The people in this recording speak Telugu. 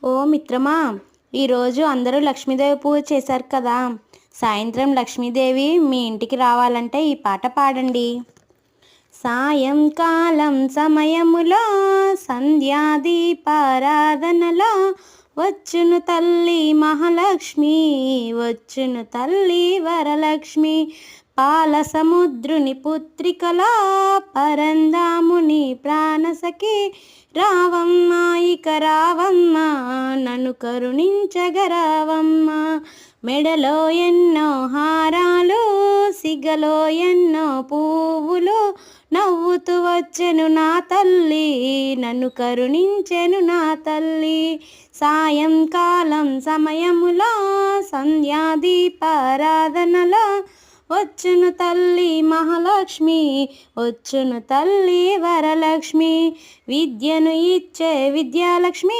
ఓ మిత్రమా, ఈరోజు అందరూ లక్ష్మీదేవి పూజ చేశారు కదా. సాయంత్రం లక్ష్మీదేవి మీ ఇంటికి రావాలంటే ఈ పాట పాడండి. సాయంకాలం సమయములో సంధ్యాదీపారాధనలో వచ్చును తల్లి మహాలక్ష్మి, వచ్చును తల్లి వరలక్ష్మి. పాల సముద్రుని పుత్రికలా పరందాముని ప్రాణసఖి, రావమ్మ ఇక రావమ్మ నన్ను కరుణించగరావమ్మ. మెడలో ఎన్నో హారాలు, సిగలో ఎన్నో పువ్వులు, నవ్వుతూ వచ్చెను నా తల్లి, నన్ను కరుణించెను నా తల్లి. సాయంకాలం సమయములో సంధ్యాదీపారాధనలో వచ్చును తల్లి మహాలక్ష్మి, వచ్చును తల్లి వరలక్ష్మి. విద్యను ఇచ్చే విద్యాలక్ష్మి,